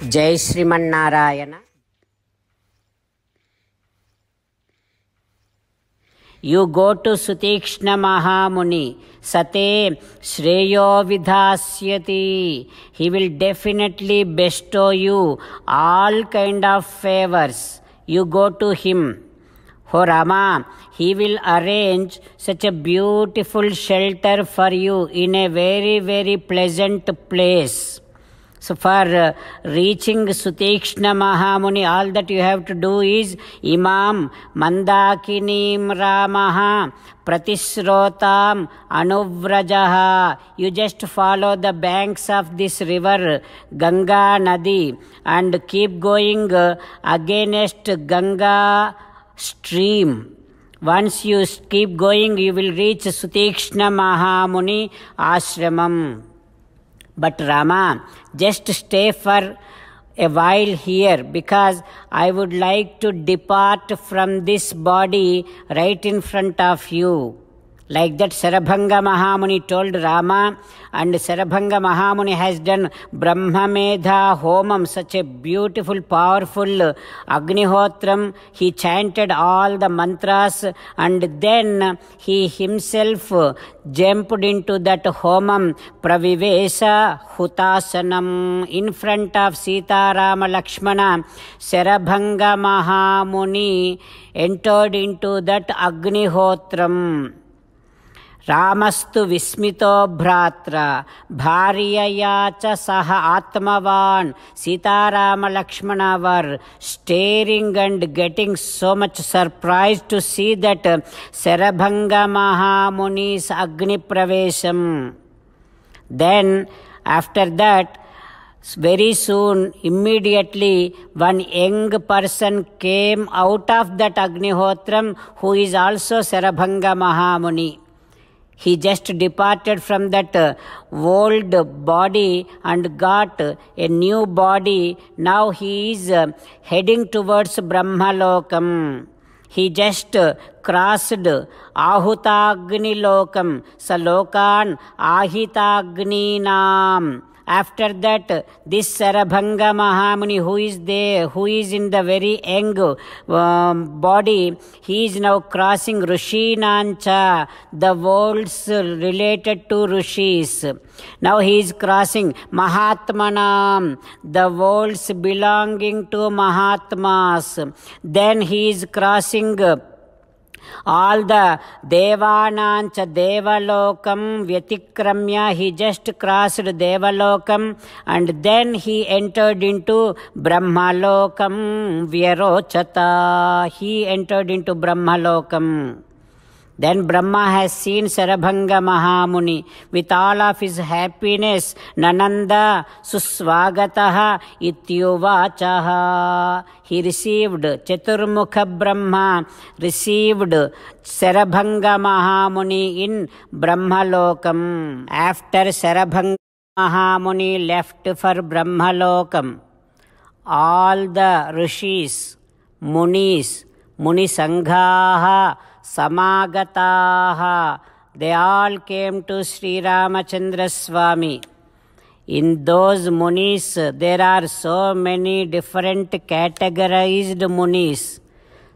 Jai Sriman Narayana. You go to Sutikshna Mahamuni, Sate Shreyo Vidhasyati. He will definitely bestow you all kind of favors. You go to him. Oh Rama, he will arrange such a beautiful shelter for you in a very, very pleasant place. So for reaching Sutikshna Mahamuni, all that you have to do is Imam Mandakinim Ramaha Pratisrotam Anuvrajaha. You just follow the banks of this river Ganga Nadi and keep going against Ganga stream. Once you keep going, you will reach Sutikshna Mahamuni Ashramam. But Rama, just stay for a while here, because I would like to depart from this body right in front of you. Like that Sarabhanga Mahamuni told Rama, and Sarabhanga Mahamuni has done Brahmamedha Homam, such a beautiful, powerful Agnihotram. He chanted all the mantras and then he himself jumped into that Homam, Pravivesa Hutasanam, in front of Sita Rama Lakshmana. Sarabhanga Mahamuni entered into that Agnihotram. Ramastu Vismito Bhratra Bharyaya cha Saha Atmavan. Sita Rama Lakshmana were staring and getting so much surprised to see that Sarabhanga Mahamuni's Agni Pravesham. Then after that, very soon, immediately, one young person came out of that Agnihotram, who is also Sarabhanga Mahamuni. He just departed from that old body and got a new body. Now he is heading towards Brahmalokam. He just crossed Ahutagni Lokam, Salokan Ahitagni Nam. After that, this Sarabhanga Mahamuni, who is there, who is in the very young body, he is now crossing Rishinancha, the worlds related to Rishis. Now he is crossing Mahatmanam, the worlds belonging to Mahatmas. Then he is crossing all the Devanancha Devalokam Vyatikramya. He just crossed Devalokam and then he entered into Brahmalokam Vyarochata. He entered into Brahmalokam. Then Brahma has seen Sarabhanga Mahamuni with all of his happiness. Nananda Suswagataha Ityuvachaha. He received, Chaturmukha Brahma received Sarabhanga Mahamuni in Brahmalokam. After Sarabhanga Mahamuni left for Brahmalokam, all the Rishis, Munis, Muni Sanghaha, Samagataha, they all came to Sri Ramachandra Swami. In those Munis, there are so many different categorized Munis.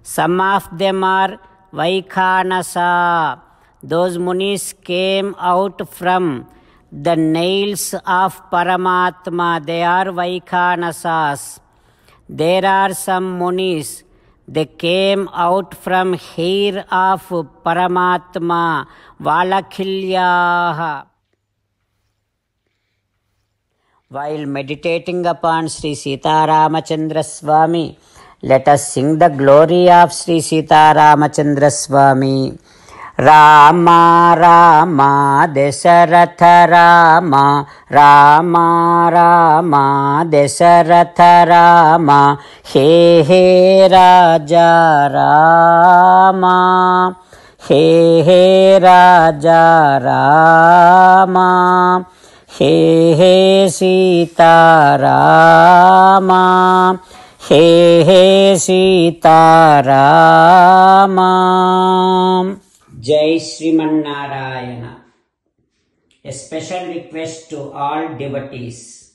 Some of them are Vaikhanasa. Those Munis came out from the nails of Paramatma. They are Vaikhanasas. There are some Munis, they came out from hair of Paramatma, Valakhilyaha. While meditating upon Sri Sita Ramachandra Swami, let us sing the glory of Sri Sita Ramachandra Swami. Rama Rama Dasaratha Rama Rama Rama Dasaratha Rama He He Raja Rama He He Raja Rama He He Sita Rama He He Sita Rama. Jai Srimannarayana. A special request to all devotees.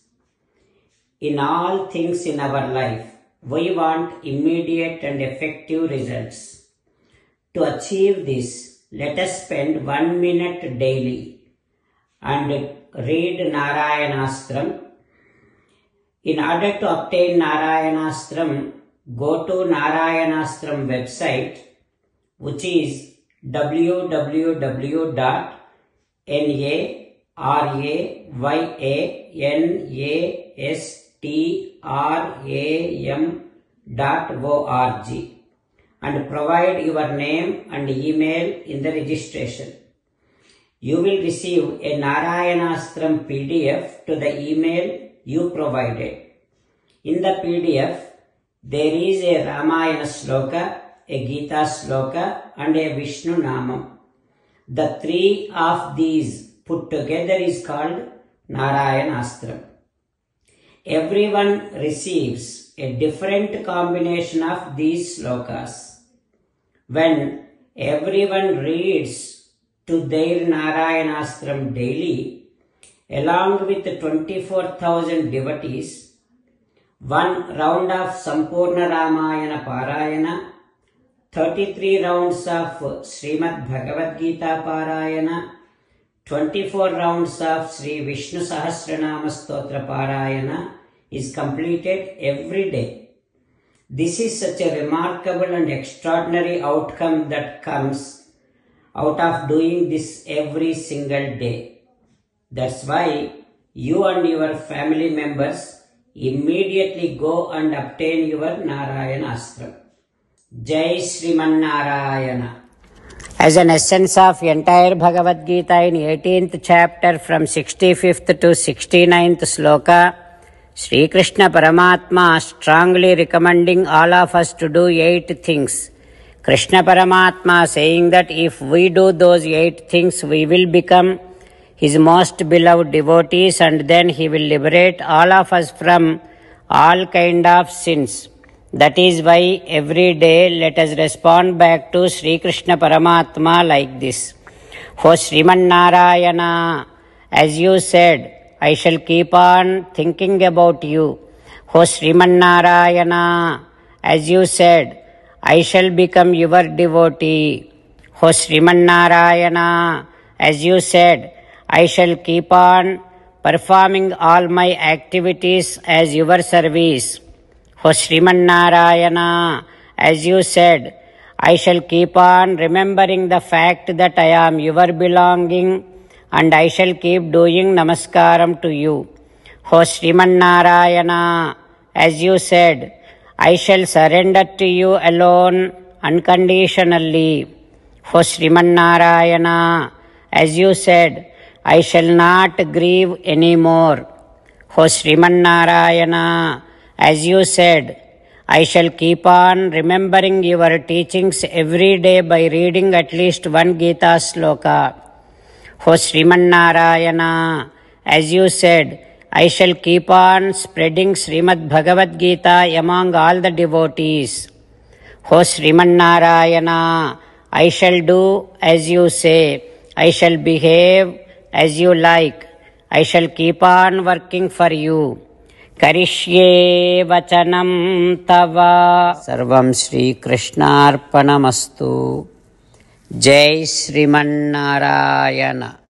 In all things in our life, we want immediate and effective results. To achieve this, let us spend 1 minute daily and read Narayanastram. In order to obtain Narayanastram, go to Narayanastram website, which is www.narayanastram.org, and provide your name and email in the registration. You will receive a Narayanastram PDF to the email you provided. In the PDF, there is a Ramayana Sloka, a Gita Sloka, and a Vishnu Namam. The three of these put together is called Narayanastram. Everyone receives a different combination of these slokas. When everyone reads to their Narayanastram daily, along with 24,000 devotees, one round of Sampurna Ramayana Parayana, 33 rounds of Srimad Bhagavad Gita Parayana, 24 rounds of Sri Vishnu Sahasranama Stotra Parayana is completed every day. This is such a remarkable and extraordinary outcome that comes out of doing this every single day. That's why you and your family members immediately go and obtain your Narayanastram. Jai Sriman Narayana. As an essence of entire Bhagavad Gita in 18th chapter from 65th to 69th sloka, Sri Krishna Paramatma strongly recommending all of us to do 8 things. Krishna Paramatma saying that if we do those 8 things, we will become His most beloved devotees, and then He will liberate all of us from all kind of sins. That is why every day let us respond back to Sri Krishna Paramatma like this. O Sriman Narayana, as you said, I shall keep on thinking about you. O Sriman Narayana, as you said, I shall become your devotee. O Sriman Narayana, as you said, I shall keep on performing all my activities as your service. O Sriman Narayana, as you said, I shall keep on remembering the fact that I am your belonging, and I shall keep doing namaskaram to you. O Sriman Narayana, as you said, I shall surrender to you alone unconditionally. O Sriman Narayana, as you said, I shall not grieve anymore. O Sriman Narayana, as you said, I shall keep on remembering your teachings every day by reading at least 1 Gita sloka. O Sriman Narayana, as you said, I shall keep on spreading Srimad Bhagavad Gita among all the devotees. O Sriman Narayana, I shall do as you say. I shall behave as you like. I shall keep on working for you. Karishye vachanam tava. Sarvam Shri Krishnarpanamastu. Jai Sriman Narayana.